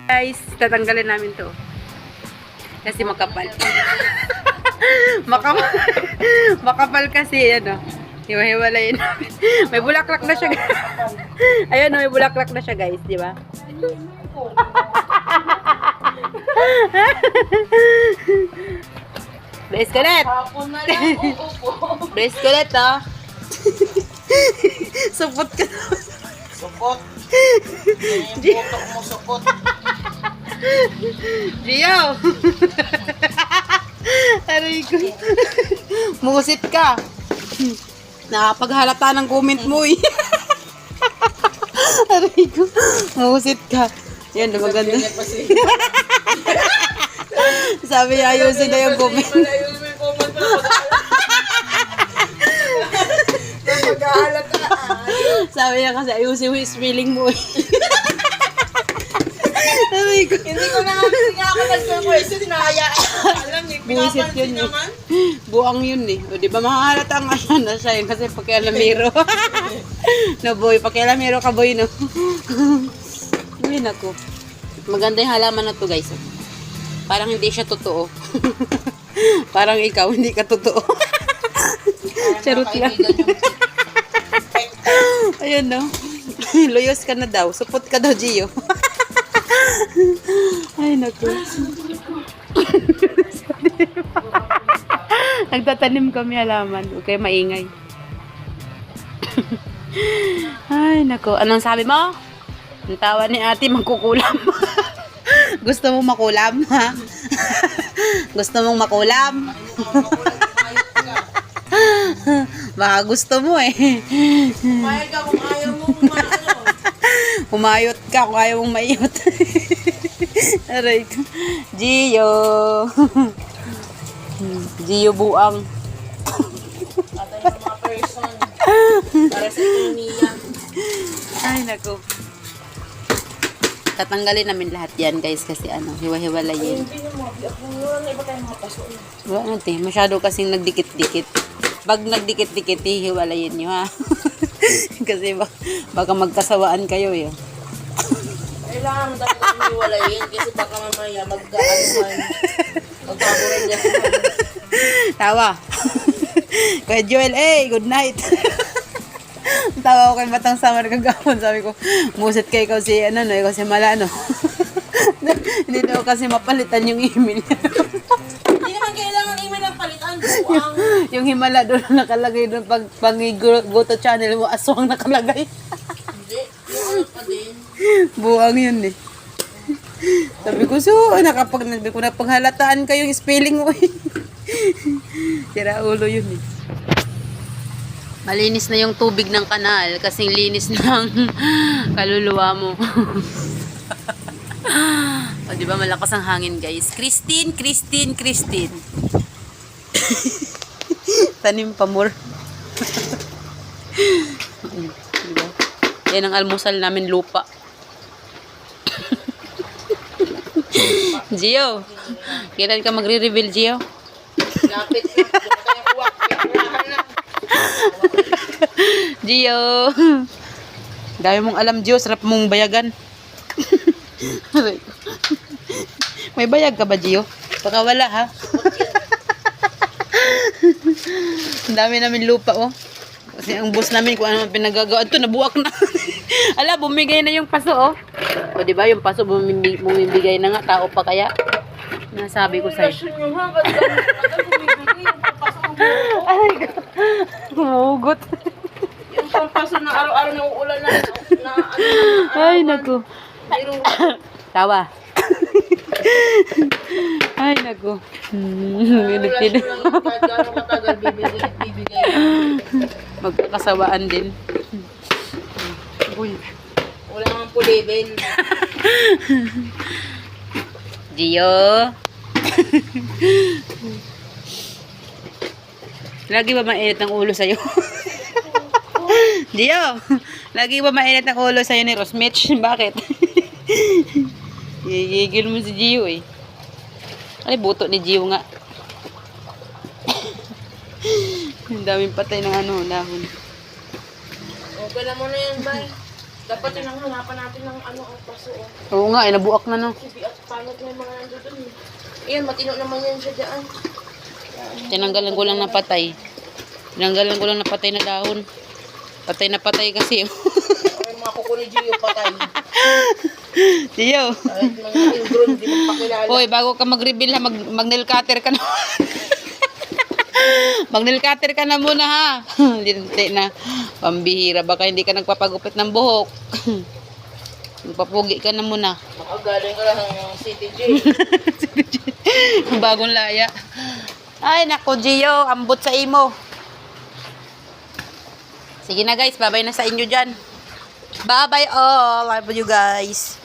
Guys, tatanggalin namin to. Kasi makapal. Makapal kasi, ano. Hiwa-hiwalayin namin. May bulaklak na siya. Ayun, may bulaklak na siya, guys. Di ba? Brace ko net. Brace ko net, ha. Supot ka. Supot. Butok mo supot. Gio! Aray ko. Musit ka. Nakapaghalata ng comment mo eh. Aray ko. Musit ka. Yan, maganda. Sabi niya, ayusin na yung comment. Ayusin mo yung comment mo. Maghahalata. Sabi niya kasi, ayusin mo yung spelling mo eh. Aray ko. Hindi ko na ako nagsa-question. Hinahayaan ko alam eh. Buisit yun eh. Buang yun eh. O diba makahalata ang ayan na siya yun kasi pakialamero. No boy, pakialamero ka boy no. Yun ako. Maganda yung halaman na to guys. Parang hindi siya totoo. Parang ikaw hindi ka totoo. Charot lang. Ayun no. Luyos ka na daw. Supot ka daw Gio. Ay naku. Nagtatanim kami halaman. Okay, maingay. Ay, nako. Anong sabi mo? Ang tawa ni ate, magkukulam. Gusto mong makulam, ha? Gusto mong makulam? Baka gusto mo eh. Mayag ka kung ayaw mo Umayot ka kung ayaw mong mayot. Aray ko. Gio. Gio buang. Atay ng mga person. Para sa ekonomiya. Ay, naku. Tatanggalin namin lahat yan, guys, kasi ano, hiwa-hiwalayin. Hindi na mga biyak mo yun. Iba tayong mga paso. Wala natin, masyado kasing nagdikit-dikit. Pag nagdikit-dikit, hiwalayin nyo, ha? Kasi baka magkasawaan kayo, eh. Kailangan mo talaga umiwalayin kasi baka mamaya mag-aanuhan. Magpaburan niya. Tawa. Kuya Joel, good night. Tawa ko kay Batang Samar kagawon. Sabi ko, musit kay ikaw si, ano, no, ikaw si Mala, no. Hindi daw kasi mapalitan yung email. Hindi naman kailangan email ang palitan. Buang. Yung himala doon nakalagay doon pag go to channel mo, aswang nakalagay. Hindi. Yung ano pa din. Buang yun eh. Sabi ko, napaghalataan kayong spelling mo eh. Sira ulo yun eh. Malinis na yung tubig ng kanal kasing linis ng kaluluwa mo. O diba malakas ang hangin guys. Christine. Tanim pa more. Diba? Yan ang almusal namin lupa. Gio, kailan ka magre-reveal Gio? Lapit na. Hindi mo tayo kuwak. Kailangan na. Gio. Dami mong alam Gio, sarap mong bayagan. May bayag ka ba Gio? Baka wala ha. Ang dami namin lupa oh. Kasi ang boss namin kung ano pinagagawa. Ito nabuwak na. Ala, bumigay na yung paso oh. O diba yung paso bumibigay na nga. Tao pa kaya. Nasabi ko sa'yo. Ay, humugot. Yung pampaso na araw-araw na uulan na Ay, naku. Tawa. Ay, naku. Magkakasawaan din. Uy. Wala mang pulibin. Gio. Lagi ba mainit ang ulo sa'yo? Gio, lagi ba mainit ang ulo sa'yo ni Rosmich? Bakit? Gigil mo si Gio eh. Ay, buto ni Gio nga. Ang daming patay ng ano, dahon. Okay na muna yan, bye. Dapat yun ang hanapan natin ng ano ang paso. Oo nga, nabuak na no. Kasi at panot na yung mga nandun eh. Ayan, matino naman yan siya dyan. Tinanggalan ko lang na patay. Tinanggalan ko lang na patay na dahon. Patay na patay kasi. Ay, mga kuko ni Gio patay. Tiyo. Kahit mga indron, di magpakilala. Hoy, bago ka mag-reveal ha, mag-nail cutter ka na. Mag-nail cutter ka na muna ha. Hindi na. Pambihira. Baka hindi ka nagpapagupit ng buhok. Magpapugi ka na muna. Makagaling ka lang ng CTJ. Bagong laya. Ay, nako, Gio. Ambot sa imo. Sige na guys, bye-bye na sa inyo dyan. Bye-bye all. Love you guys.